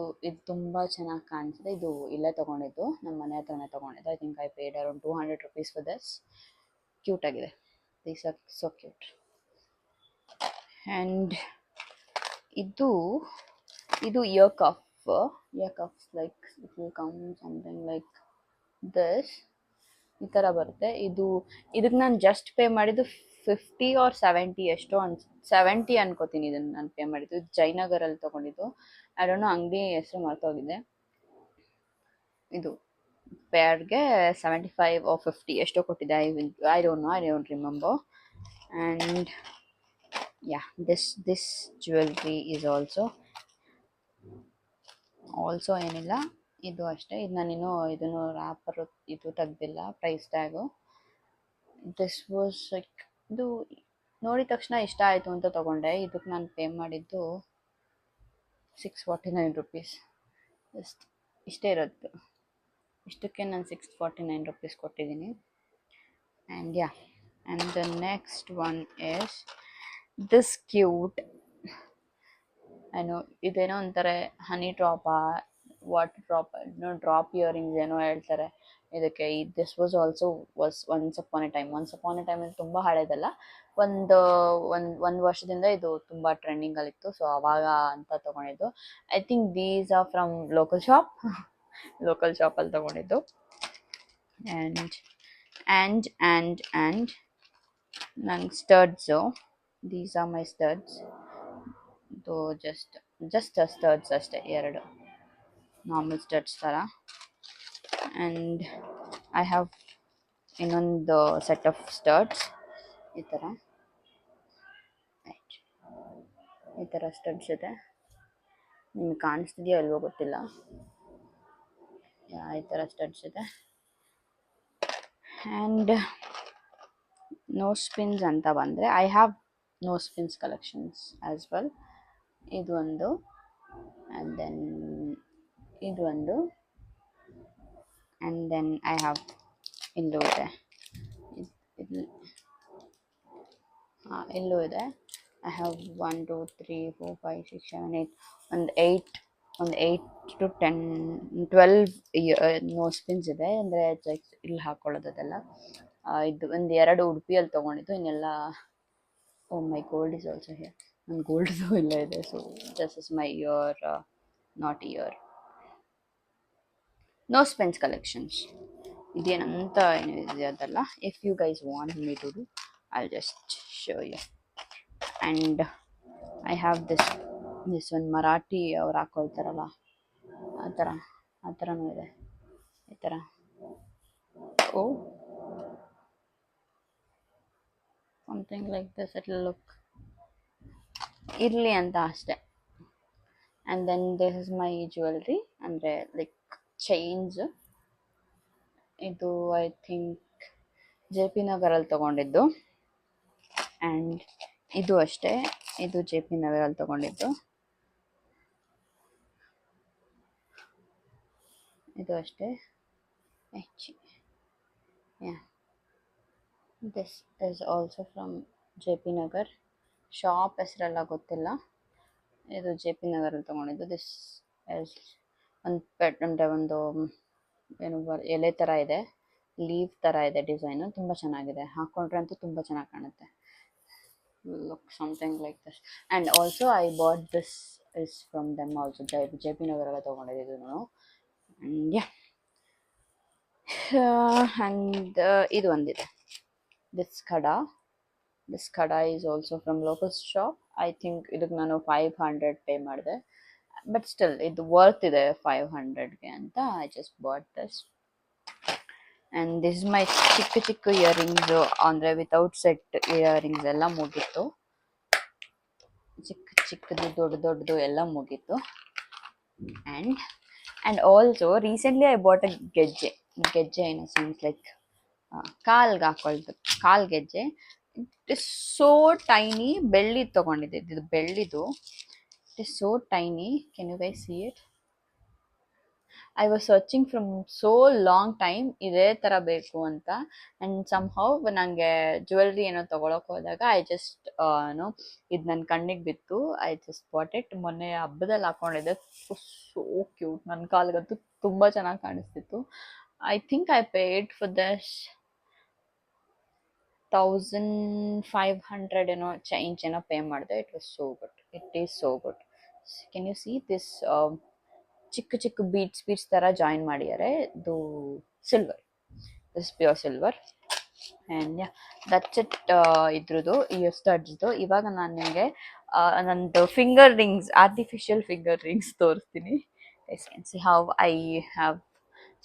ತುಂಬ ಚೆನ್ನಾಗಿ ಕಾಣಿಸಿದೆ. ಇದು ಇಲ್ಲೇ ತೊಗೊಂಡಿದ್ದು, ನಮ್ಮ ಮನೆ ಹತ್ರನೇ ತೊಗೊಂಡಿದ್ದು. I think I paid around 200 rupees for this. Cute ಆಗಿದೆ. These are so cute. And ಇದು ear cuffs like it will come something like this. ಈ ಥರ ಬರುತ್ತೆ. ಇದಕ್ಕೆ ನಾನು ಜಸ್ಟ್ ಪೇ ಮಾಡಿದ್ದು 50 or 70 ಎಷ್ಟೋ 70 ಅನ್ಕೋತೀನಿ. ಇದನ್ನು ನಾನು ಪೇ ಮಾಡಿದ್ದು ಜಯನಗರಲ್ಲಿ ತೊಗೊಂಡಿದ್ದು. ಐ ಡೋಂಟ್ ನೋ, ಅಂಗಡಿ ಹೆಸರು ಮರ್ತೋಗಿದೆ. ಇದು ಪೇರ್ಗೆ 75 or 50 ಎಷ್ಟೋ ಕೊಟ್ಟಿದ್ದೆ. I don't remember. And yeah, this jewelry is also ಏನಿಲ್ಲ, ಇದು ಅಷ್ಟೇ. ಇದು ನಾನಿನ್ನು ಇದನ್ನು ರ್ಯಾಪರ್ ಇದು ತೆಗ್ದಿಲ್ಲ, price tag. This was like, ಇದು ನೋಡಿದ ತಕ್ಷಣ ಇಷ್ಟ ಆಯಿತು ಅಂತ ತೊಗೊಂಡೆ. ಇದಕ್ಕೆ ನಾನು ಪೇ ಮಾಡಿದ್ದು 649 ರುಪೀಸ್. ಜಸ್ಟ್ ಇಷ್ಟೇ ಇರೋದು, ಇಷ್ಟಕ್ಕೆ ನಾನು 649 ರುಪೀಸ್ ಕೊಟ್ಟಿದ್ದೀನಿ. And yeah, and the next one is this cute. ಏನು ಇದೇನೋ ಅಂತಾರೆ, ಹನಿ ಡ್ರಾಪಾ ವಾಟರ್ ಡ್ರಾಪ್, ಡ್ರಾಪ್ ಇಯರಿಂಗ್ಸ್ ಏನೋ ಹೇಳ್ತಾರೆ ಇದಕ್ಕೆ. This was also once upon A time ಅಂದರೆ ತುಂಬ ಹಳೇದಲ್ಲ, ಒಂದು ವರ್ಷದಿಂದ ಇದು ತುಂಬ ಟ್ರೆಂಡಿಂಗಲ್ಲಿತ್ತು. ಸೊ ಅವಾಗ ಅಂತ ತೊಗೊಂಡಿದ್ದು. I think these are from local ಶಾಪಲ್ಲಿ ತೊಗೊಂಡಿದ್ದು. ಆ್ಯಂಡ್ ನಂಗೆ studs, these are my studs. ಇದು ಜಸ್ಟ್ ಸ್ಟಡ್ಸ್ ಅಷ್ಟೇ, ಎರಡು ನಾರ್ಮಲ್ ಸ್ಟಡ್ಸ್ ಥರ. ಆ್ಯಂಡ್ ಐ ಹ್ಯಾವ್ ಇನ್ನೊಂದು ಸೆಟ್ ಆಫ್ ಸ್ಟಡ್ಸ್, ಈ ಥರ ಸ್ಟಡ್ಸ್ ಇದೆ. ನಿಮಗೆ ಕಾಣಿಸ್ತಿದೆಯೋ ಅಲ್ವೋ ಗೊತ್ತಿಲ್ಲ, ಈ ಥರ ಸ್ಟಡ್ಸ್ ಇದೆ. ಆ್ಯಂಡ್ ನೋಸ್ ಪಿನ್ಸ್ ಅಂತ ಬಂದರೆ, I have nose pins collections as well. ಇದು ಒಂದು, ಆ್ಯಂಡ್ ದೆನ್ ಇದು ಒಂದು, ಆ್ಯಂಡ್ ದೆನ್ ಐ ಹ್ಯಾವ್ ಇಲ್ಲೂ ಇದೆ, ಇಲ್ಲೂ ಇದೆ. ಐ ಹ್ಯಾವ್ 1 2 3 4 5 6 7 8 ಒಂದು 8 to 10 12 ನೋಸ್ ಪಿನ್ಸ್ ಇದೆ. ಅಂದರೆ ಇಲ್ಲಿ ಹಾಕ್ಕೊಳ್ಳೋದು ಅದೆಲ್ಲ. ಇದು ಒಂದು 2 ಉಡುಪಿಯಲ್ಲಿ ತೊಗೊಂಡಿದ್ದು, ಇನ್ನೆಲ್ಲ oh my gold is also here. ನನ್ನ ಗೋಲ್ಡ್ದು ಇಲ್ಲ ಇದೆ. So this is my not ear nose pins collections. ಇದೇನಂತ ಏನು ಇದೆ ಅದಲ್ಲ. If you guys want me to do, I'll just show you. And I have this one Marathi ಅವ್ರು ಹಾಕೊಳ್ತಾರಲ್ಲ, ಆ ಥರನೂ ಇದೆ, ಈ ಥರ. Oh, something like this it will look. ಇರಲಿ ಅಂತ ಅಷ್ಟೆ. And then this is my jewellery, ಅಂದರೆ ಲೈಕ್ ಚೈನ್ಸ್. ಇದು ಐ ಥಿಂಕ್ ಜೆ ಪಿ ನಗರಲ್ಲಿ ತೊಗೊಂಡಿದ್ದು. ಆ್ಯಂಡ್ ಇದು ಅಷ್ಟೇ, ಇದು ಜೆ ಪಿ ನಗರಲ್ಲಿ ತೊಗೊಂಡಿದ್ದು. ಇದು ಅಷ್ಟೇ. Yeah, this is also from J P Nagar. Shop ಹೆಸರೆಲ್ಲ ಗೊತ್ತಿಲ್ಲ. ಇದು ಜೆ ಪಿ ನಗರಲ್ಲಿ ತೊಗೊಂಡಿದ್ದು. ದಿಸ್ ಇಸ್ ಒಂದು ಏನು ಎಲೆ ಥರ ಇದೆ, ಲೀವ್ ಥರ ಇದೆ ಡಿಸೈನು. ತುಂಬ ಚೆನ್ನಾಗಿದೆ, ಹಾಕ್ಕೊಂಡ್ರೆ ಅಂತೂ ತುಂಬ ಚೆನ್ನಾಗಿ ಕಾಣುತ್ತೆ. Look something like this. And also I bought this is from them also. J P ನಗರೆಲ್ಲ ತೊಗೊಂಡಿದ್ದು ನಾನು. ಆ್ಯಂಡ್ ಯಾ, ಆ್ಯಂಡ್ ಇದು ಒಂದಿದೆ, this kada is also from local shop. I think ಇದಕ್ಕೆ ನಾನು 500 ಪೇ ಮಾಡಿದೆ, ಬಟ್ ಸ್ಟಿಲ್ ಇದು ವರ್ತ್ ಇದೆ 500ಗೆ ಅಂತ. I just bought this. And this is my ಚಿಕ್ಕ ಇಯರಿಂಗ್ಸು, ಅಂದರೆ ವಿತೌಟ್ ಸೆಟ್ ಇಯರಿಂಗ್ಸ್ ಎಲ್ಲ ಮುಗೀತು. ಚಿಕ್ಕದು ದೊಡ್ಡದು ಎಲ್ಲ ಮುಗೀತು. And also recently I bought a ಗೆಜ್ಜೆ ಇನ್ ಅ ಸೆನ್ಸ್ ಲೈಕ್ ಕಾಲ್ಗೆ ಹಾಕೊಳ್ತು, ಕಾಲ್ ಗೆಜ್ಜೆ. It is so tiny. ಬೆಳ್ಳಿದು ತೊಗೊಂಡಿದ್ದೆ, ಇದು ಬೆಳ್ಳಿದು. It is so tiny. Can you guys see it? I was searching from so long time ಇದೇ ಥರ ಬೇಕು ಅಂತ. ಆ್ಯಂಡ್ ಸಮ್ಹೌ ನನಗೆ ಜ್ಯುವೆಲ್ರಿ ಏನೋ ತೊಗೊಳಕ್ಕೆ ಹೋದಾಗ ಐ ಜಸ್ಟ್ ಇದು ನನ್ನ ಕಣ್ಣಿಗೆ ಬಿತ್ತು. I just bought it. ಮೊನ್ನೆ ಹಬ್ಬದಲ್ಲಿ ಹಾಕ್ಕೊಂಡಿದ್ದೆ, ಸೋ ಕ್ಯೂಟ್. ನನ್ನ ಕಾಲಿಗಂತೂ ತುಂಬ ಚೆನ್ನಾಗಿ ಕಾಣಿಸ್ತಿತ್ತು. I think I paid for this 1500 ಏನೋ ಚೇಂಜ್ ಏನೋ ಪೇ ಮಾಡಿದೆ. It was so good. It is so good. Can you see this? ಚಿಕ್ಕ ಬೀಟ್ಸ್ ಥರ ಜಾಯಿನ್ ಮಾಡಿದ್ದಾರೆ. ಇದು silver, this pure silver. And yeah, that's it ಇದ್ರದ್ದು ಈ ಸ್ಟಡ್ಸ್ದು. ಇವಾಗ ನಾನು ನಿಮಗೆ ನಂದು finger rings, artificial finger rings ತೋರಿಸ್ತೀನಿ. Guys can C how I have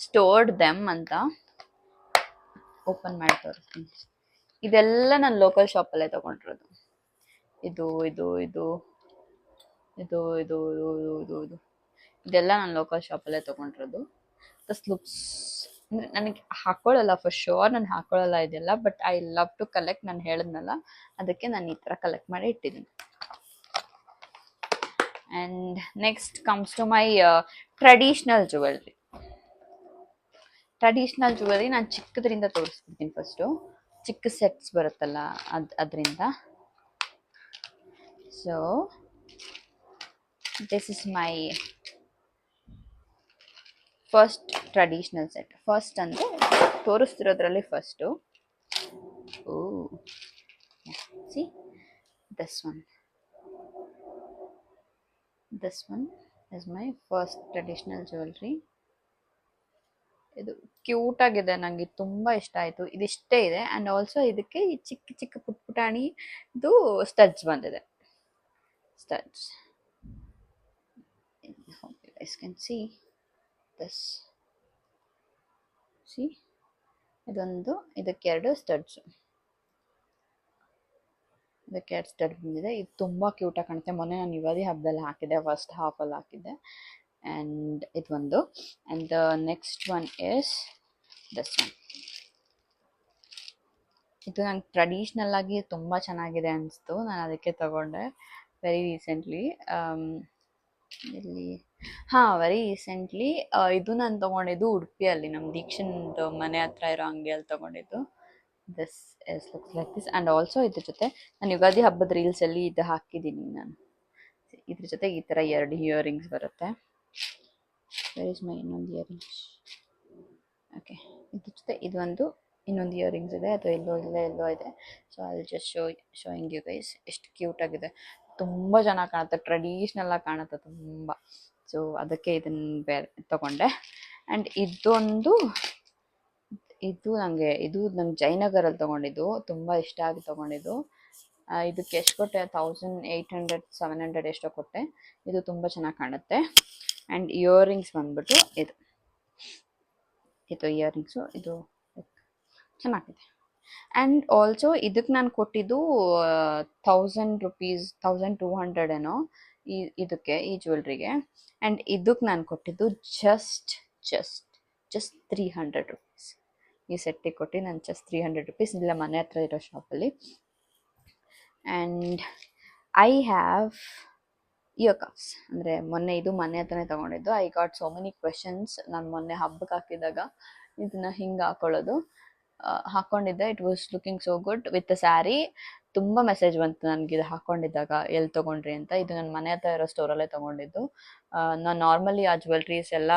stored them ಅಂತ. ಓಪನ್ ಮಾಡಿ ತೋರಿಸ್ತೀನಿ. ಇದೆಲ್ಲ ನಾನು ಲೋಕಲ್ ಶಾಪಲ್ಲೇ ತಗೊಂಡಿರೋದು. ಇದು ಇದು ಇದು ಇದು ಇದು ಇದು ಇದು ಇದು ಇದು ಇದೆಲ್ಲ ನಾನು ಲೋಕಲ್ ಶಾಪಲ್ಲೇ ತಗೊಂಡಿರೋದು. ದಿಸ್ ಲುಕ್ಸ್ ಅಂದರೆ ನನಗೆ ಹಾಕೊಳ್ಳಲ್ಲ, ಫಾರ್ ಶೋರ್ ನಾನು ಹಾಕೊಳ್ಳಲ್ಲ ಇದೆಲ್ಲ, but I love to collect. ನಾನು ಹೇಳಿದ್ನಲ್ಲ, ಅದಕ್ಕೆ ನಾನು ಈ ಥರ ಕಲೆಕ್ಟ್ ಮಾಡಿ ಇಟ್ಟಿದ್ದೀನಿ. And next comes to my traditional jewellery. Traditional jewellery ನಾನು ಚಿಕ್ಕದ್ರಿಂದ ತೋರಿಸ್ಬಿಡ್ತೀನಿ. ಫಸ್ಟು ಚಿಕ್ಕ ಸೆಟ್ಸ್ ಬರುತ್ತಲ್ಲ ಅದರಿಂದ. So this is my first traditional set. First ಅಂದರೆ ತೋರಿಸ್ತಿರೋದ್ರಲ್ಲಿ first. Oh see this one. This one is my first traditional jewellery. ಇದು cute ಆಗಿದೆ, ನನಗೆ ತುಂಬ ಇಷ್ಟ ಆಯಿತು. ಇದಿಷ್ಟೇ ಇದೆ. ಆ್ಯಂಡ್ ಆಲ್ಸೋ ಇದಕ್ಕೆ ಈ ಚಿಕ್ಕ ಚಿಕ್ಕ ಪುಟಾಣಿ ಇದು ಸ್ಟಡ್ಸ್ ಬಂದಿದೆ. Studs, hope you guys can see this. See, ಇದೊಂದು, ಇದಕ್ಕೆ ಎರಡು ಸ್ಟಡ್ಸು, ಇದಕ್ಕೆ ಎರಡು ಸ್ಟಡ್ ಬಂದಿದೆ. ಇದು ತುಂಬ ಕ್ಯೂಟಾಗಿ ಕಾಣುತ್ತೆ. ಮೊನ್ನೆ ನಾನು ಯುಗಾದಿ ಹಬ್ಬದಲ್ಲಿ ಹಾಕಿದ್ದೆ, ಫಸ್ಟ್ ಹಾಫಲ್ಲಿ ಹಾಕಿದ್ದೆ. ಆ್ಯಂಡ್ ಇದೊಂದು. And the next one is this one. ಇದು ನಂಗೆ ಟ್ರೆಡಿಷ್ನಲ್ ಆಗಿ ತುಂಬ ಚೆನ್ನಾಗಿದೆ ಅನಿಸ್ತು, ನಾನು ಅದಕ್ಕೆ ತಗೊಂಡೆ ವೆರಿ ರೀಸೆಂಟ್ಲಿ. ಇಲ್ಲಿ ವೆರಿ ರೀಸೆಂಟ್ಲಿ ಇದು ನಾನು ತೊಗೊಂಡಿದ್ದು ಉಡುಪಿಯಲ್ಲಿ, ನಮ್ಮ ದೀಕ್ಷನ್ದು ಮನೆ ಹತ್ರ ಇರೋ ಅಂಗಡಿಯಲ್ಲಿ ತೊಗೊಂಡಿದ್ದು. This is looks like this. And also ಇದ್ರ ಜೊತೆ ನಾನು ಯುಗಾದಿ ಹಬ್ಬದ ರೀಲ್ಸಲ್ಲಿ ಇದು ಹಾಕಿದ್ದೀನಿ ನಾನು. ಇದ್ರ ಜೊತೆ ಈ ಥರ ಎರಡು ಇಯರಿಂಗ್ಸ್ ಬರುತ್ತೆ. ವೇರ್ ಇಸ್ ಮೈ ಇನ್ನೊಂದು ಇಯರಿಂಗ್ಸ್? ಓಕೆ, ಇದ್ರ ಜೊತೆ ಇದೊಂದು ಇನ್ನೊಂದು ಇಯರಿಂಗ್ಸ್ ಇದೆ, ಅದು ಎಲ್ಲೋ ಇದೆ. So I will just showing you guys. ಎಷ್ಟು ಕ್ಯೂಟಾಗಿದೆ, ತುಂಬ ಚೆನ್ನಾಗಿ ಕಾಣುತ್ತೆ, ಟ್ರೆಡಿಷ್ನಲ್ಲಾಗಿ ಕಾಣುತ್ತೆ ತುಂಬ. ಸೊ ಅದಕ್ಕೆ ಇದನ್ನು ಬೇರೆ ತೊಗೊಂಡೆ. ಆ್ಯಂಡ್ ಇದು ನನಗೆ ಜಯನಗರಲ್ಲಿ ತೊಗೊಂಡಿದ್ದು, ತುಂಬ ಇಷ್ಟ ಆಗಿ ತೊಗೊಂಡಿದ್ದು. ಇದಕ್ಕೆ ಎಷ್ಟು ಕೊಟ್ಟೆ? 1800 700 ಎಷ್ಟೋ ಕೊಟ್ಟೆ. ಇದು ತುಂಬ ಚೆನ್ನಾಗಿ ಕಾಣುತ್ತೆ. ಆ್ಯಂಡ್ ಇಯರಿಂಗ್ಸ್ ಬಂದ್ಬಿಟ್ಟು ಇದು ಇಯರಿಂಗ್ಸು ಇದು ಚೆನ್ನಾಗಿದೆ. ಆ್ಯಂಡ್ ಆಲ್ಸೋ ಇದಕ್ಕೆ ನಾನು ಕೊಟ್ಟಿದ್ದು 1000 rupees, 1200 ಏನೋ ಇದಕ್ಕೆ, ಈ ಜ್ಯುವೆಲ್ರಿಗೆ. ಆ್ಯಂಡ್ ಇದಕ್ಕೆ ನಾನು ಕೊಟ್ಟಿದ್ದು ಜಸ್ಟ್ 300 rupees. ಈ ಸೆಟ್ಟಿಗೆ ಕೊಟ್ಟು ನಾನು ಜಸ್ಟ್ 300 rupees, ಇಲ್ಲ ಮನೆ ಹತ್ರ ಇರೋ ಶಾಪಲ್ಲಿ. And I have ear cuffs. ಅಂದರೆ ಮೊನ್ನೆ ಇದು ಮನೆ ಹತ್ರನೇ ತೊಗೊಂಡಿದ್ದು. I got so many questions. ನಾನು ಮೊನ್ನೆ ಹಬ್ಬಕ್ಕೆ ಹಾಕಿದಾಗ ಇದನ್ನು ಹಿಂಗೆ ಹಾಕ್ಕೊಂಡಿದ್ದೆ. It was looking so good with sari. ತುಂಬ ಮೆಸೇಜ್ ಬಂತು ನನಗೆ ಇದು ಹಾಕ್ಕೊಂಡಿದ್ದಾಗ, ಎಲ್ಲಿ ತೊಗೊಂಡ್ರಿ ಅಂತ. ಇದು ನನ್ನ ಮನೆ ಹತ್ರ ಇರೋ ಸ್ಟೋರಲ್ಲೇ ತೊಗೊಂಡಿದ್ದು. ನಾನು ನಾರ್ಮಲಿ ಆ ಜ್ಯುವೆಲ್ರೀಸ್ ಎಲ್ಲ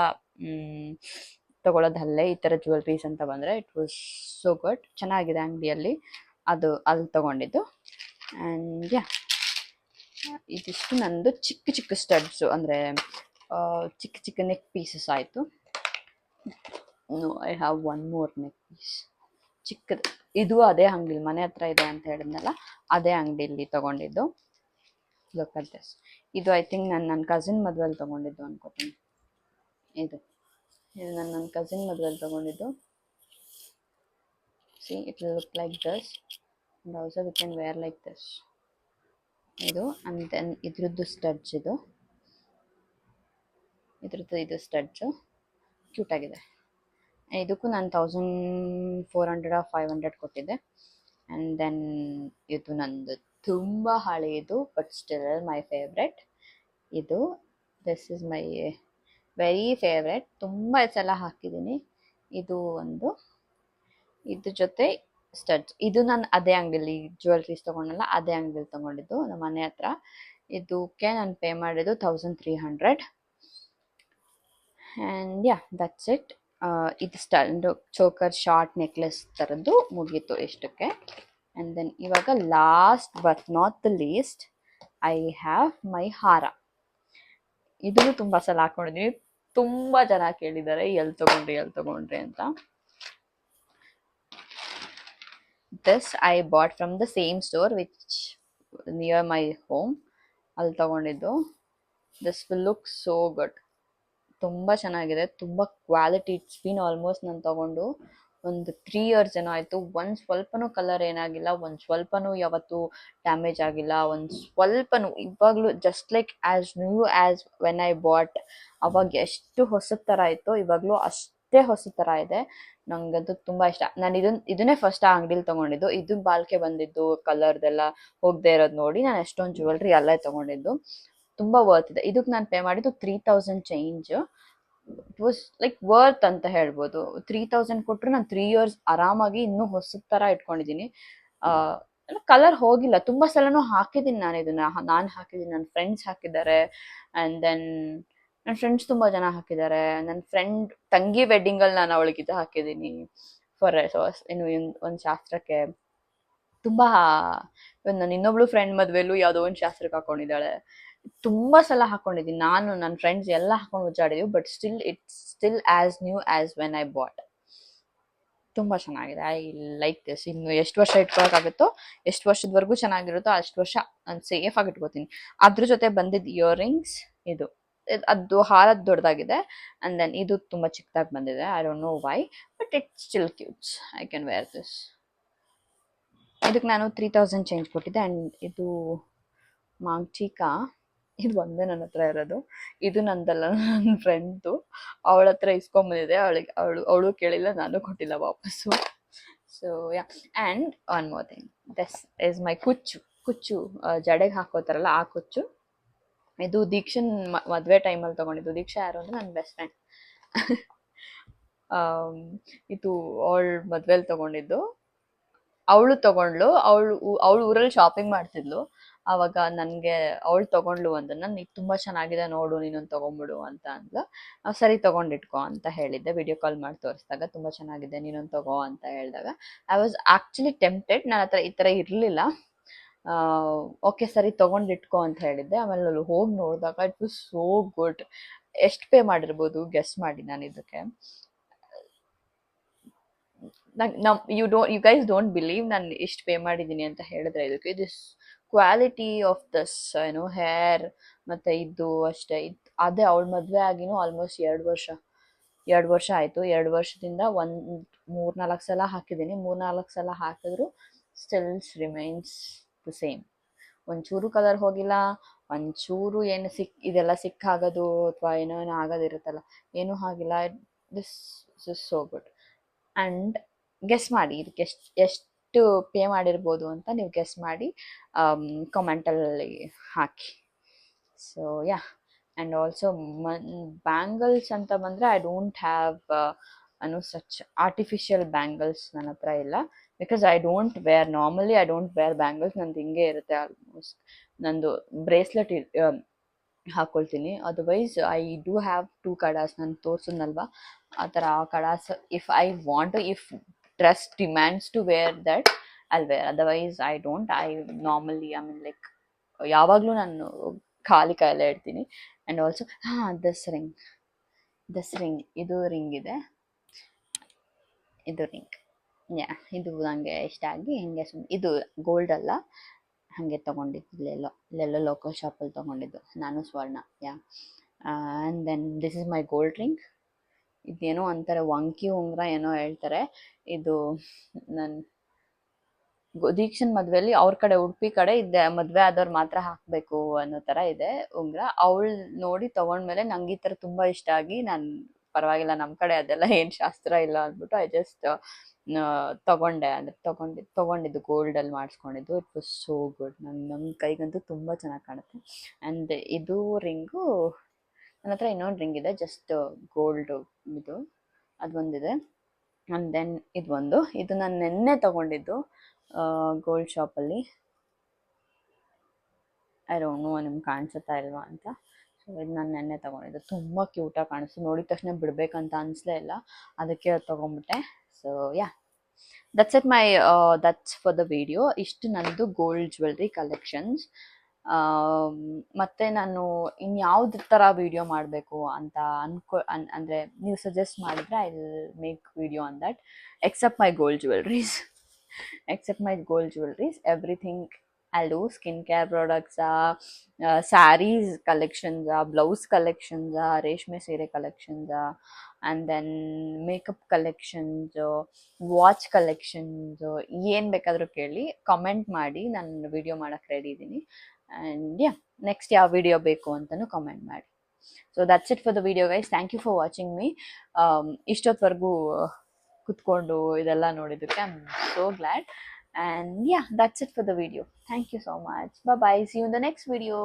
ತೊಗೊಳೋದಲ್ಲೇ, ಈ ಥರ ಜ್ಯುವೆಲ್ರೀಸ್ ಅಂತ ಬಂದರೆ ಇಟ್ ವಾಸ್ ಸೋ ಗುಡ್, ಚೆನ್ನಾಗಿದೆ ಅಂಗಡಿಯಲ್ಲಿ, ಅದು ಅಲ್ಲಿ ತೊಗೊಂಡಿದ್ದು. ಆ್ಯಂಡ್ ಇದಿಷ್ಟು ನಂದು ಚಿಕ್ಕ ಸ್ಟಡ್ಸು, ಅಂದರೆ ಚಿಕ್ಕ ನೆಕ್ ಪೀಸಸ್ ಆಯಿತು. I have one more neck piece, ಚಿಕ್ಕದು. ಇದು ಅದೇ ಅಂಗಡಿಲಿ ಮನೆ ಹತ್ರ ಇದೆ ಅಂತ ಹೇಳಿದ್ನಲ್ಲ, ಅದೇ ಅಂಗಡಿಯಲ್ಲಿ ತೊಗೊಂಡಿದ್ದು. Look at this. ಇದು ಐ ಥಿಂಕ್ ನನ್ನ ಕಸಿನ್ ಮದುವೆಯಲ್ಲಿ ತೊಗೊಂಡಿದ್ದು ಅನ್ಕೋತೀನಿ. ಇದು ನನ್ನ ಕಸಿನ್ ಮದುವೆಯಲ್ಲಿ ತೊಗೊಂಡಿದ್ದು. See, it will look like this. And also we can wear like this. ಇದು. ಆ್ಯಂಡ್ ದೆನ್ ಇದ್ರದ್ದು ಸ್ಟಡ್ಸ್, ಇದು ಸ್ಟಡ್ಸು ಕ್ಯೂಟಾಗಿದೆ. ಇದಕ್ಕೂ ನಾನು 1400 500 ಕೊಟ್ಟಿದ್ದೆ. ಆ್ಯಂಡ್ ದೆನ್ ಇದು ನಂದು ತುಂಬ ಹಳೆಯದು, ಬಟ್ ಸ್ಟಿಲ್ ಮೈ ಫೇವ್ರೆಟ್. ಇದು this is my very favourite, ತುಂಬ ಸಲ ಹಾಕಿದ್ದೀನಿ. ಇದು ಒಂದು, ಇದ್ರ ಜೊತೆ ಸ್ಟಡ್ಸ್. ಇದು ನಾನು ಅದೇ ಅಂಗಡಿಯಲ್ಲಿ ಜ್ಯುವೆಲ್ರೀಸ್ ತೊಗೊಂಡಲ್ಲ, ಅದೇ ಅಂಗಡಿಯಲ್ಲಿ ತೊಗೊಂಡಿದ್ದು ನಮ್ಮ ಮನೆ ಹತ್ರ. ಇದಕ್ಕೆ ನಾನು ಪೇ ಮಾಡಿದ್ದು 1300. And that's it. ಇದು ಚೋಕರ್ ಶಾರ್ಟ್ ನೆಕ್ಲೆಸ್ ಥರದ್ದು ಮುಗೀತು ಇಷ್ಟಕ್ಕೆ. ಆ್ಯಂಡ್ ದೆನ್ ಇವಾಗ last but not the least, I have my ಹಾರ. ಇದನ್ನು ತುಂಬ ಸಲ ಹಾಕೊಂಡಿದ್ದೀನಿ, ತುಂಬ ಜನ ಕೇಳಿದ್ದಾರೆ ಎಲ್ಲಿ ತೊಗೊಂಡ್ರಿ ಅಂತ. This I bought from the same store which near my home. ಅಲ್ಲಿ ತೊಗೊಂಡಿದ್ದು. This will look so good. ತುಂಬ ಚೆನ್ನಾಗಿದೆ, ತುಂಬ ಕ್ವಾಲಿಟಿ. ಇಟ್ಸ್ ಬೀನ್ ಆಲ್ಮೋಸ್ಟ್ ನಾನು ತೊಗೊಂಡು ಒಂದು 3 years ಏನೋ ಆಯ್ತು. ಒಂದ್ ಸ್ವಲ್ಪನೂ ಕಲರ್ ಏನಾಗಿಲ್ಲ, ಒಂದ್ ಸ್ವಲ್ಪನೂ ಯಾವತ್ತು ಡ್ಯಾಮೇಜ್ ಆಗಿಲ್ಲ, ಒಂದ್ ಸ್ವಲ್ಪನೂ. ಇವಾಗ್ಲೂ just like as new as when I bot. ಅವಾಗ ಎಷ್ಟು ಹೊಸದ್ ತರ ಇತ್ತು, ಇವಾಗ್ಲೂ ಅಷ್ಟೇ ಹೊಸದ್ ತರ ಇದೆ. ನಂಗಂತೂ ತುಂಬಾ ಇಷ್ಟ. ನಾನು ಇದನ್ನೇ ಫಸ್ಟ್ ಆ ಅಂಗಡಿಲಿ ತಗೊಂಡಿದ್ದು. ಇದು ಬಾಳ್ಕೆ ಬಂದಿದ್ದು ಕಲರ್ದೆಲ್ಲ ಹೋಗದೆ ಇರೋದು ನೋಡಿ ನಾನು ಎಷ್ಟೊಂದು ಜ್ಯುವೆಲ್ರಿ ಅಲ್ಲೇ ತಗೊಂಡಿದ್ದು. ತುಂಬಾ ವರ್ತ್ ಇದೆ. ಇದಕ್ಕೆ ನಾನು ಪೇ ಮಾಡಿದ್ದು 3000 change. It was like worth ಅಂತ ಹೇಳ್ಬೋದು. 3000 ಕೊಟ್ಟರು ನಾನು 3 years ಆರಾಮಾಗಿ ಇನ್ನೂ ಹೊಸದ್ ತರ ಇಟ್ಕೊಂಡಿದ್ದೀನಿ. ಕಲರ್ ಹೋಗಿಲ್ಲ. ತುಂಬಾ ಸಲನೂ ಹಾಕಿದ್ದೀನಿ ನಾನು ಇದನ್ನ. ನಾನು ಹಾಕಿದ್ದೀನಿ, ನನ್ನ ಫ್ರೆಂಡ್ಸ್ ಹಾಕಿದ್ದಾರೆ, ಅಂಡ್ ದೆನ್ ನನ್ನ ಫ್ರೆಂಡ್ಸ್ ತುಂಬಾ ಜನ ಹಾಕಿದ್ದಾರೆ. ನನ್ನ ಫ್ರೆಂಡ್ ತಂಗಿ ವೆಡ್ಡಿಂಗ್ ಅಲ್ಲಿ ನಾನು ಅವಳಿಗೆ ಇದು ಹಾಕಿದ್ದೀನಿ ಫಾರ್ ಇನ್ನು ಒಂದು ಶಾಸ್ತ್ರಕ್ಕೆ. ತುಂಬಾ ನಾನು ಇನ್ನೊಬ್ಳು ಫ್ರೆಂಡ್ ಮದ್ವೆಲ್ಲೂ ಯಾವ್ದೋ ಒಂದು ಶಾಸ್ತ್ರಕ್ಕೆ ಹಾಕೊಂಡಿದ್ದಾಳೆ. ತುಂಬಾ ಸಲ ಹಾಕೊಂಡಿದ್ದೀನಿ ನಾನು, ನನ್ನ ಫ್ರೆಂಡ್ಸ್ ಎಲ್ಲ ಹಾಕೊಂಡು ಮುಚ್ಚಾಡಿದೀವಿ. But it's still as new as when I bought. ತುಂಬಾ ಚೆನ್ನಾಗಿದೆ. I like this. ಇನ್ನು ಎಷ್ಟು ವರ್ಷ ಇಟ್ಕೊಳಕ್ಕಾಗುತ್ತೋ, ಎಷ್ಟು ವರ್ಷದವರೆಗೂ ಚೆನ್ನಾಗಿರುತ್ತೋ ಅಷ್ಟು ವರ್ಷ ನಾನು ಸೇಫ್ ಆಗಿ ಇಟ್ಕೋತೀನಿ. ಅದ್ರ ಜೊತೆ ಬಂದಿದ್ದ ಇಯರಿಂಗ್ಸ್ ಇದು. ಅದು ಹಾರದ್ ದೊಡ್ಡದಾಗಿದೆ, ಅಂಡ್ ದೆನ್ ಇದು ತುಂಬಾ ಚಿಕ್ಕದಾಗಿ ಬಂದಿದೆ. I don't know why, but it's still cute. I can wear this. ಇದಕ್ಕೆ ನಾನು 3000 ಚೇಂಜ್ ಕೊಟ್ಟಿದ್ದೆ. ಅಂಡ್ ಇದು ಮಾಂಗ್ಟಿಕಾ. ಇದು ಒಂದೇ ನನ್ನ ಹತ್ರ ಇರೋದು. ಇದು ನಂದಲ್ಲ, ನನ್ನ ಫ್ರೆಂಡ್ದು. ಅವಳ ಹತ್ರ ಇಸ್ಕೊಂಬಂದಿದೆ. ಅವಳು ಕೇಳಿಲ್ಲ, ನಾನು ಕೊಟ್ಟಿಲ್ಲ ವಾಪಸ್ಸು. So yeah. And one more thing, this is ಮೈ ಕುಚ್ಚು ಜಡೆಗೆ ಹಾಕೋತಾರಲ್ಲ ಆ ಕುಚ್ಚು. ಇದು ದೀಕ್ಷನ್ ಮದುವೆ ಟೈಮಲ್ಲಿ ತಗೊಂಡಿದ್ದು. ದೀಕ್ಷಾ ಯಾರು ಅಂದ್ರೆ ನನ್ನ ಬೆಸ್ಟ್ ಫ್ರೆಂಡ್. ಇದು ಅವಳ ಮದ್ವೆಲಿ ತಗೊಂಡಿದ್ದು. ಅವಳು ತಗೊಂಡ್ಲು. ಅವಳು ಊರಲ್ಲಿ ಶಾಪಿಂಗ್ ಮಾಡ್ತಿದ್ಲು. ಅವಾಗ ನನ್ಗೆ ಅವಳು ತಗೊಂಡ್ಲು ಒಂದನ್ನ. ನೀ ತುಂಬಾ ಚೆನ್ನಾಗಿದೆ ನೋಡು, ನೀನೊಂದು ತಗೊಂಡ್ಬಿಡು ಅಂತ ಅಂದ್ಲು. ಸರಿ ತಗೊಂಡಿಟ್ಕೋ ಅಂತ ಹೇಳಿದ್ದೆ. ವಿಡಿಯೋ ಕಾಲ್ ಮಾಡಿ ತೋರಿಸಿದಾಗ ತುಂಬಾ ಚೆನ್ನಾಗಿದೆ, ನೀನೊಂದು ತಗೋ ಅಂತ ಹೇಳಿದಾಗ ಐ ವಾಸ್ ಆಕ್ಚುಲಿ ಟೆಂಪ್ಟೆಡ್. ನನ್ನ ಹತ್ರ ಈ ತರ ಇರ್ಲಿಲ್ಲ. ಓಕೆ ಸರಿ ತಗೊಂಡಿಟ್ಕೋ ಅಂತ ಹೇಳಿದ್ದೆ. ಆಮೇಲೆ ಅಲ್ಲಿ ಹೋಗಿ ನೋಡಿದಾಗ ಇಟ್ ವಾಸ್ ಸೋ ಗುಡ್. ಎಷ್ಟು ಪೇ ಮಾಡಿರ್ಬೋದು ಗೆಸ್ ಮಾಡಿ ನಾನು ಇದಕ್ಕೆ. ಯು ಗೈಸ್ ಡೋಂಟ್ ಬಿಲೀವ್ ನಾನು ಎಷ್ಟು ಪೇ ಮಾಡಿದ್ದೀನಿ ಅಂತ ಹೇಳಿದ್ರೆ ಇದಕ್ಕೆ. This quality of this hair ಮತ್ತೆ ಇದು ಅಷ್ಟೇ. ಅದೇ ಅವಳ ಮದುವೆ ಆಗಿನೂ ಆಲ್ಮೋಸ್ಟ್ 2 ವರ್ಷ ಆಯಿತು. 2 ವರ್ಷದಿಂದ 3-4 ಸಲ ಹಾಕಿದ್ದೀನಿ. 3-4 ಸಲ ಹಾಕಿದ್ರು ಸ್ಟಿಲ್ಸ್ ರಿಮೈನ್ಸ್ ದ ಸೇಮ್. ಒಂಚೂರು ಕಲರ್ ಹೋಗಿಲ್ಲ, ಒಂಚೂರು ಏನು ಇದೆಲ್ಲ ಸಿಕ್ಕಾಗೋದು ಅಥವಾ ಏನೋ ಆಗೋದಿರುತ್ತಲ್ಲ, ಏನೂ ಆಗಿಲ್ಲ. This is so good. And guess ಮಾಡಿ ಇದಕ್ಕೆ ಎಷ್ಟು ಪೇ ಮಾಡಿರ್ಬೋದು ಅಂತ ನೀವು ಗೆಸ್ ಮಾಡಿ ಕಮೆಂಟಲ್ಲಿ ಹಾಕಿ. So yeah. And also bangles ಅಂತ ಬಂದರೆ I don't have such artificial bangles ನನ್ನ ಹತ್ರ ಇಲ್ಲ. Because I don't wear bangles. ನಂದು ಹಿಂಗೆ ಇರುತ್ತೆ ಆಲ್ಮೋಸ್ಟ್. ನಂದು ಬ್ರೇಸ್ಲೆಟ್ ಹಾಕೊಳ್ತೀನಿ. Otherwise I do have 2 kadas. ನಾನು ತೋರಿಸಿದ್ನಲ್ವಾ ಆ ಥರ ಆ kadas. If I want, if dress demands to wear that I'll wear. Otherwise I don't. I normally like ಯಾವಾಗಲೂ ನಾನು ಖಾಲಿ ಕೈಯಲ್ಲೇ ಇಡ್ತೀನಿ. ಆ್ಯಂಡ್ ಆಲ್ಸೋ ದಿಸ್ ರಿಂಗ್ ಇದು ರಿಂಗ್ ಇದೆ. ಇದು ರಿಂಗ್ ಇದು ನನಗೆ ಇಷ್ಟ ಆಗಿ ಹಿಂಗೆ ಇದು ಗೋಲ್ಡ್ ಅಲ್ಲ, ಹಾಗೆ ತೊಗೊಂಡಿದ್ದು ಇಲ್ಲೆಲ್ಲೋ ಲೋಕಲ್ ಶಾಪಲ್ಲಿ ತೊಗೊಂಡಿದ್ದು ನಾನು, Swarna. And then this is my gold ring. ಇದೇನೋ ಅಂತಾರೆ ವಂಕಿ ಉಂಗುರ ಏನೋ ಹೇಳ್ತಾರೆ. ಇದು ನನ್ನ ದೀಕ್ಷನ್ ಮದುವೆಯಲ್ಲಿ ಅವ್ರ ಕಡೆ ಉಡುಪಿ ಕಡೆ ಇದೆ, ಮದುವೆ ಆದವ್ರು ಮಾತ್ರ ಹಾಕಬೇಕು ಅನ್ನೋ ಥರ ಇದೆ ಉಂಗುರ. ಅವಳು ನೋಡಿ ತೊಗೊಂಡ್ಮೇಲೆ ನಂಗೆ ಈ ಥರ ತುಂಬ ಇಷ್ಟ ಆಗಿ ನಾನು ಪರವಾಗಿಲ್ಲ, ನಮ್ಮ ಕಡೆ ಅದೆಲ್ಲ ಏನು ಶಾಸ್ತ್ರ ಇಲ್ಲ ಅಂದ್ಬಿಟ್ಟು ಐ ಜಸ್ಟ್ ತಗೊಂಡೆ. ಅಂದರೆ ತೊಗೊಂಡಿದ್ದು ಗೋಲ್ಡಲ್ಲಿ ಮಾಡಿಸ್ಕೊಂಡಿದ್ದು. It was so good. ನಮ್ಮ ಕೈಗಂತೂ ತುಂಬ ಚೆನ್ನಾಗಿ ಕಾಣುತ್ತೆ. ಆ್ಯಂಡ್ ಇದು ರಿಂಗು ನನ್ನ ಹತ್ರ ಇನ್ನೊಂದು ರಿಂಗ್ ಇದೆ, ಜಸ್ಟ್ ಗೋಲ್ಡು ಇದು, ಅದು ಒಂದಿದೆ. ಆ್ಯಂಡ್ ದೆನ್ ಇದು ನಾನು ನೆನ್ನೆ ತೊಗೊಂಡಿದ್ದು ಗೋಲ್ಡ್ ಶಾಪಲ್ಲಿ. ಐ ಡೋಂಟ್ ನೋ ನಿಮ್ಗೆ ಕಾಣಿಸುತ್ತಾ ಇಲ್ವಾ ಅಂತ. ಸೊ ಇದು ನಾನು ನೆನ್ನೆ ತೊಗೊಂಡಿದ್ದು. ತುಂಬ ಕ್ಯೂಟಾಗಿ ಕಾಣಿಸ್ತು. ನೋಡಿದ ತಕ್ಷಣ ಬಿಡಬೇಕಂತ ಅನಿಸ್ಲೇ ಇಲ್ಲ, ಅದಕ್ಕೆ ಅದು ತೊಗೊಂಬಿಟ್ಟೆ. So yeah, that's for the video. ಇಷ್ಟು ನನ್ನದು ಗೋಲ್ಡ್ ಜ್ಯುವೆಲ್ರಿ ಕಲೆಕ್ಷನ್ಸ್. ಮತ್ತು ನಾನು ಇನ್ಯಾವ್ದು ಥರ ವಿಡಿಯೋ ಮಾಡಬೇಕು ಅಂತ ಅಂದರೆ ನೀವು ಸಜೆಸ್ಟ್ ಮಾಡಿದರೆ I will make video on that. Except my gold jewelleries. Everything I'll do skincare products, sarees collections, blouse collections, reshme sere collections, and then makeup collections, watch collections, ಏನ್ ಬೇಕಾದ್ರೂ ಕೇಳಿ ಕಮೆಂಟ್ ಮಾಡಿ, ನಾನು ವಿಡಿಯೋ ಮಾಡಕ್ಕೆ ready ಇದ್ದೀನಿ. And yeah, next ಯಾವ video ಬೇಕು ಅಂತಲೂ ಕಮೆಂಟ್ ಮಾಡಿ. So that's it for the video guys. Thank you for watching me. ಇಷ್ಟೊತ್ತವರೆಗೂ ಕುತ್ಕೊಂಡು ಇದೆಲ್ಲ ನೋಡಿದ್ದಕ್ಕೆ I am so glad. And yeah, that's it for the video. Thank you so much. Bye bye. See you in the next video.